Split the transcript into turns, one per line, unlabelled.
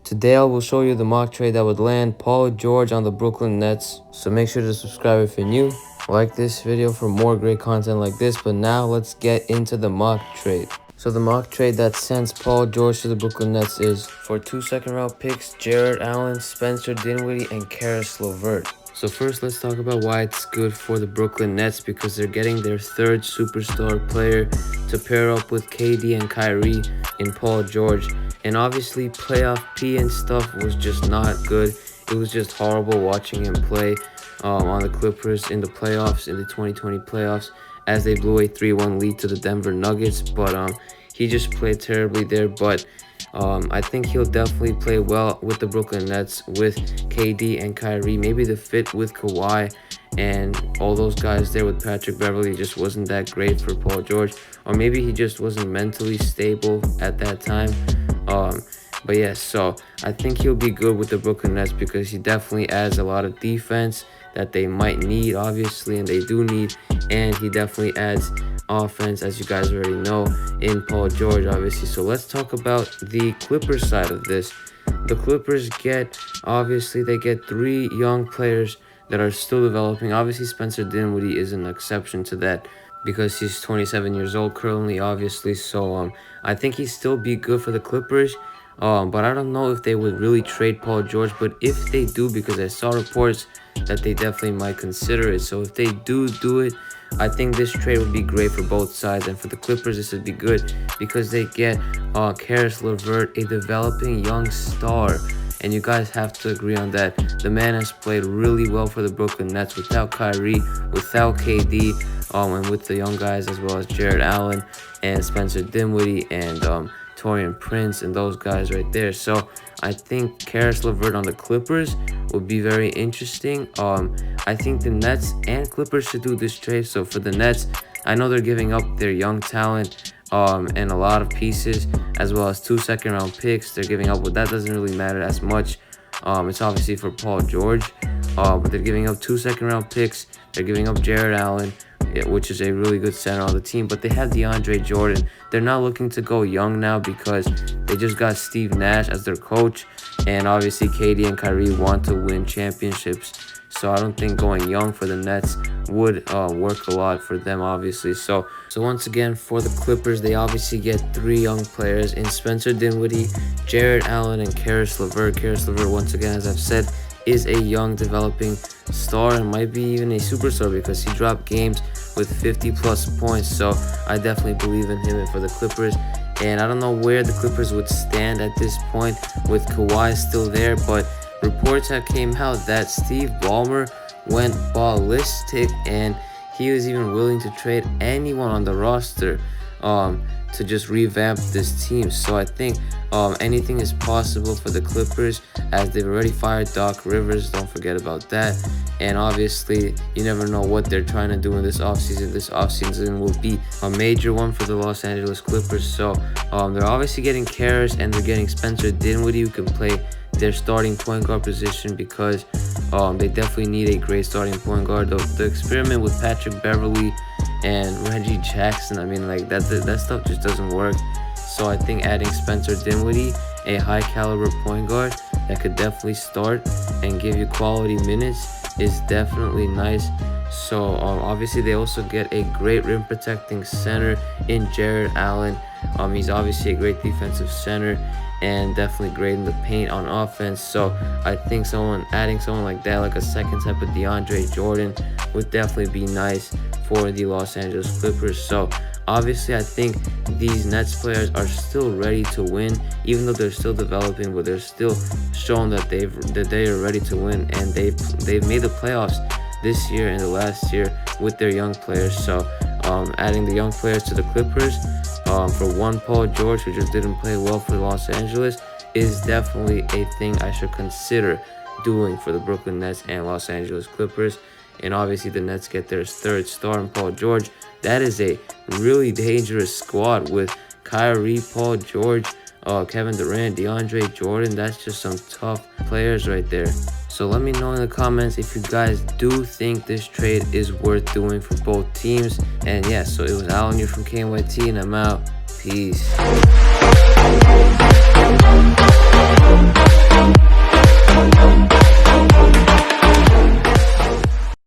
Today I will show you the mock trade that would land Paul George on the Brooklyn Nets. So make sure to subscribe if you're new. Like this video for more great content like this. But now let's get into the mock trade. So the mock trade that sends Paul George to the Brooklyn Nets is for 2 second-round picks, Jared Allen, Spencer Dinwiddie, and Karis LeVert. So first, let's talk about why it's good for the Brooklyn Nets, because they're getting their third superstar player to pair up with KD and Kyrie in Paul George. And obviously, playoff P and stuff was just not good. It was just horrible watching him play on the Clippers in the playoffs, in the 2020 playoffs, as they blew a 3-1 lead to the Denver Nuggets. But he just played terribly there. But I think he'll definitely play well with the Brooklyn Nets with KD and Kyrie. Maybe the fit with Kawhi and all those guys there with Patrick Beverley just wasn't that great for Paul George. Or maybe he just wasn't mentally stable at that time. But yeah, so I think he'll be good with the Brooklyn Nets because he definitely adds a lot of defense that they might need, obviously, and they do need. And he definitely adds offense, as you guys already know, in Paul George, obviously. So let's talk about the Clippers side of this. The Clippers obviously they get 3 young players that are still developing. Obviously, Spencer Dinwiddie is an exception to that because he's 27 years old currently, obviously. So I think he'd still be good for the Clippers. But I don't know if they would really trade Paul George. But if they do, because I saw reports that they definitely might consider it. So if they do it, I think this trade would be great for both sides. And for the Clippers, this would be good because they get Karis LeVert, a developing young star. And you guys have to agree on that. The man has played really well for the Brooklyn Nets without Kyrie, without KD, and with the young guys as well as Jared Allen and Spencer Dinwiddie and Taurean Prince and those guys right there. So I think Karis LeVert on the Clippers would be very interesting. I think the Nets and Clippers should do this trade. So for the Nets, I know they're giving up their young talent and a lot of pieces, as well as 2 second-round picks. They're giving up, but that doesn't really matter as much. It's obviously for Paul George, but they're giving up 2 second-round picks. They're giving up Jared Allen, which is a really good center on the team, but they have DeAndre Jordan. They're not looking to go young now because they just got Steve Nash as their coach, and obviously KD and Kyrie want to win championships. So I don't think going young for the Nets would work a lot for them, obviously. So once again, for the Clippers, they obviously get 3 young players in Spencer Dinwiddie, Jared Allen, and Karis LeVert. Karis LeVert, once again, as I've said, is a young developing star and might be even a superstar because he dropped games with 50+ points. So I definitely believe in him and for the Clippers. And I don't know where the Clippers would stand at this point with Kawhi still there, but reports have came out that Steve Ballmer went ballistic and he was even willing to trade anyone on the roster to just revamp this team. So I think anything is possible for the Clippers, as they've already fired Doc Rivers. Don't forget about that. And obviously, you never know what they're trying to do in this offseason. This offseason will be a major one for the Los Angeles Clippers. So they're obviously getting Karis and they're getting Spencer Dinwiddie, who can play their starting point guard position, because they definitely need a great starting point guard. The experiment with Patrick Beverley and Reggie Jackson, I mean, like that stuff just doesn't work. So I think adding Spencer Dinwiddie, a high caliber point guard that could definitely start and give you quality minutes, is definitely nice. So obviously they also get a great rim protecting center in Jared Allen. He's obviously a great defensive center and definitely great in the paint on offense. So I think adding someone like that, like a second type of DeAndre Jordan, would definitely be nice for the Los Angeles Clippers. So obviously I think these Nets players are still ready to win, even though they're still developing, but they're still showing that they are ready to win, and they've made the playoffs this year and the last year with their young players. So adding the young players to the Clippers for one Paul George, who just didn't play well for Los Angeles, is definitely a thing I should consider doing for the Brooklyn Nets and Los Angeles Clippers. And obviously the Nets get their third star in Paul George. That is a really dangerous squad with Kyrie, Paul George, Kevin Durant, DeAndre Jordan. That's just some tough players right there. So let me know in the comments if you guys do think this trade is worth doing for both teams. And yeah, so it was Alan here from KNYT, and I'm out. Peace.